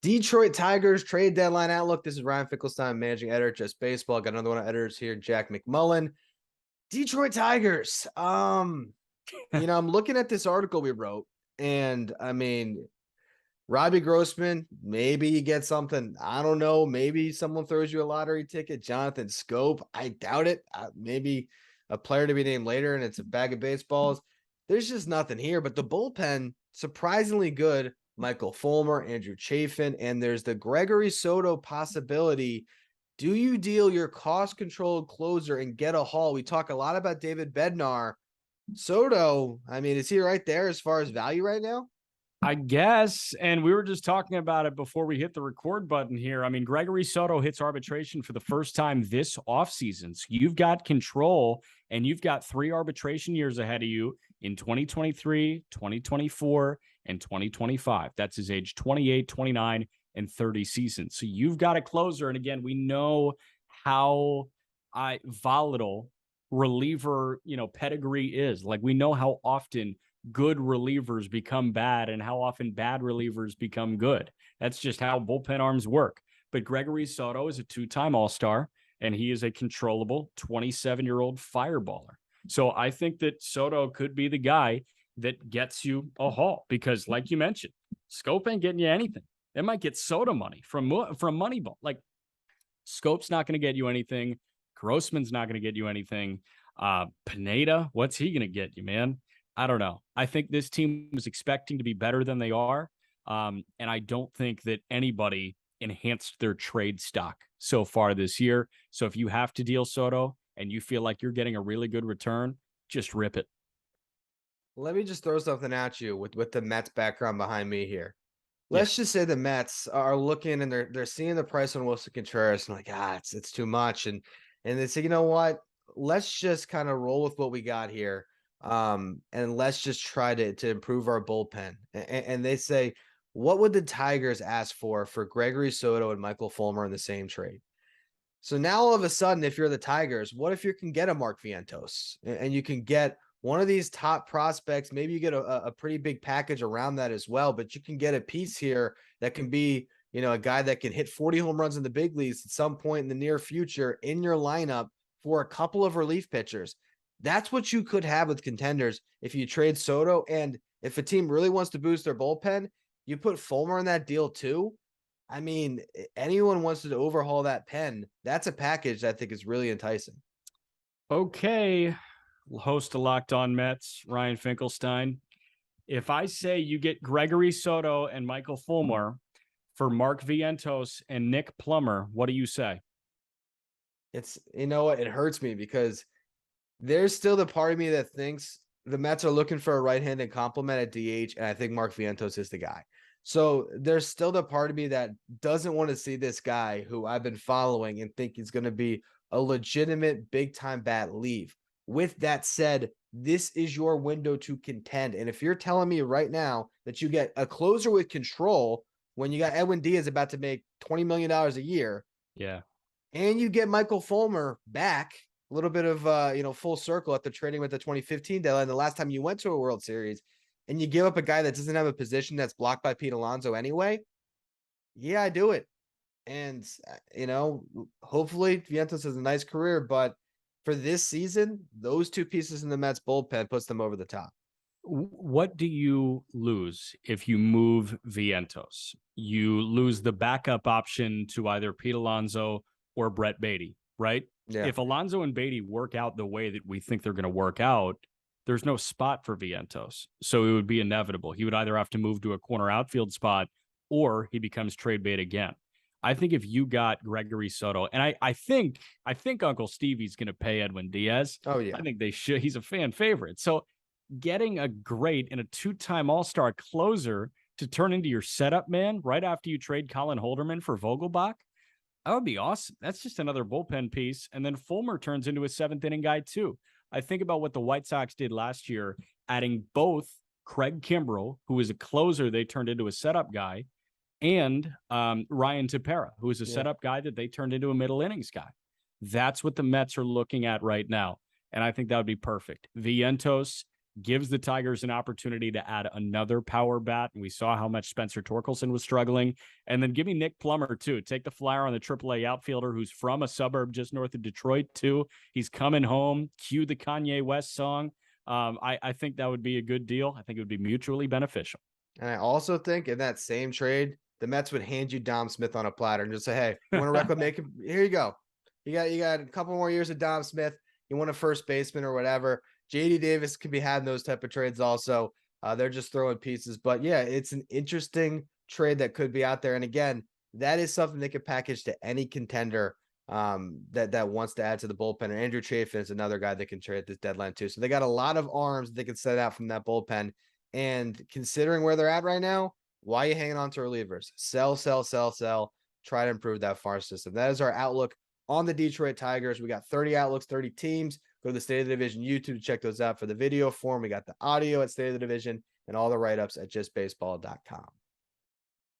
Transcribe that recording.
Detroit Tigers trade deadline outlook. This is Ryan Finkelstein, managing editor, Just Baseball. Got another one of editors here, Jack McMullen. Detroit Tigers. I'm looking at this article we wrote, and I mean, Robbie Grossman, maybe you get something. I don't know. Maybe someone throws you a lottery ticket. Jonathan Scope, I doubt it. Maybe a player to be named later, and it's a bag of baseballs. There's just nothing here. But the bullpen, surprisingly good. Michael Fulmer, Andrew Chafin, and there's the Gregory Soto possibility. Do you deal your cost-controlled closer and get a haul? We talk a lot about David Bednar. Soto, I mean, is he right there as far as value right now? I guess, and we were just talking about it before we hit the record button here. I mean, Gregory Soto hits arbitration for the first time this offseason. So you've got control, and you've got 3 arbitration years ahead of you in 2023, 2024, and 2025. That's his age 28, 29, and 30 seasons. So you've got a closer. And again, we know how volatile reliever, pedigree is. Like, we know how often good relievers become bad and how often bad relievers become good. That's just how bullpen arms work. But Gregory Soto is a 2-time All-Star, and he is a controllable 27-year-old fireballer. So I think that Soto could be the guy that gets you a haul because, like you mentioned, Scope ain't getting you anything. They might get Soto money from Moneyball. Like, Scope's not going to get you anything. Grossman's not going to get you anything. Pineda, what's he going to get you, man? I don't know. I think this team was expecting to be better than they are. And I don't think that anybody enhanced their trade stock so far this year. So if you have to deal Soto and you feel like you're getting a really good return, just rip it. Let me just throw something at you with the Mets background behind me here. Let's just say the Mets are looking and they're seeing the price on Wilson Contreras and like, it's too much. And they say, you know what? Let's just kind of roll with what we got here. And let's just try to improve our bullpen. And they say, what would the Tigers ask for Gregory Soto and Michael Fulmer in the same trade? So now all of a sudden, if you're the Tigers, what if you can get a Mark Vientos and you can get one of these top prospects? Maybe you get a pretty big package around that as well, but you can get a piece here that can be, a guy that can hit 40 home runs in the big leagues at some point in the near future in your lineup for a couple of relief pitchers. That's what you could have with contenders if you trade Soto. And if a team really wants to boost their bullpen, you put Fulmer in that deal too. I mean, anyone wants to overhaul that pen. That's a package that I think is really enticing. Okay. Host of Locked On Mets, Ryan Finkelstein. If I say you get Gregory Soto and Michael Fulmer for Mark Vientos and Nick Plummer, what do you say? It's, what? It hurts me because there's still the part of me that thinks the Mets are looking for a right-handed complement at DH, and I think Mark Vientos is the guy. So there's still the part of me that doesn't want to see this guy who I've been following and think he's going to be a legitimate big-time bat leave. With that said, this is your window to contend. And if you're telling me right now that you get a closer with control when you got Edwin Diaz about to make $20 million a year, yeah, and you get Michael Fulmer back, a little bit of, full circle after trading with the 2015 deadline, the last time you went to a World Series, and you give up a guy that doesn't have a position that's blocked by Pete Alonso anyway, yeah, I do it. And, hopefully Vientos has a nice career, but for this season, those two pieces in the Mets bullpen puts them over the top. What do you lose if you move Vientos? You lose the backup option to either Pete Alonso or Brett Beatty, right? Yeah. If Alonso and Beatty work out the way that we think they're going to work out, there's no spot for Vientos. So it would be inevitable. He would either have to move to a corner outfield spot or he becomes trade bait again. I think if you got Gregory Soto, and I think Uncle Stevie's going to pay Edwin Diaz. Oh, yeah. I think they should. He's a fan favorite. So getting a great and a 2-time All-Star closer to turn into your setup man right after you trade Colin Holderman for Vogelbach, that would be awesome. That's just another bullpen piece. And then Fulmer turns into a 7th-inning guy too. I think about what the White Sox did last year, adding both Craig Kimbrell, who was a closer they turned into a setup guy, and Ryan Tepera, who is a setup guy that they turned into a middle innings guy. That's what the Mets are looking at right now. And I think that would be perfect. Vientos gives the Tigers an opportunity to add another power bat. And we saw how much Spencer Torkelson was struggling. And then give me Nick Plummer, too. Take the flyer on the AAA outfielder who's from a suburb just north of Detroit, too. He's coming home. Cue the Kanye West song. I think that would be a good deal. I think it would be mutually beneficial. And I also think in that same trade, the Mets would hand you Dom Smith on a platter and just say, hey, you want to reclamate him? Here you go. You got a couple more years of Dom Smith. You want a first baseman or whatever. JD Davis can be had in those type of trades also. They're just throwing pieces. But yeah, it's an interesting trade that could be out there. And again, that is something they could package to any contender that wants to add to the bullpen. And Andrew Chafin is another guy that can trade at this deadline too. So they got a lot of arms that they can set out from that bullpen. And considering where they're at right now, why are you hanging on to relievers? Sell. Try to improve that farm system. That is our outlook on the Detroit Tigers. We got 30 outlooks, 30 teams. Go to the State of the Division YouTube to check those out for the video form. We got the audio at State of the Division and all the write-ups at justbaseball.com.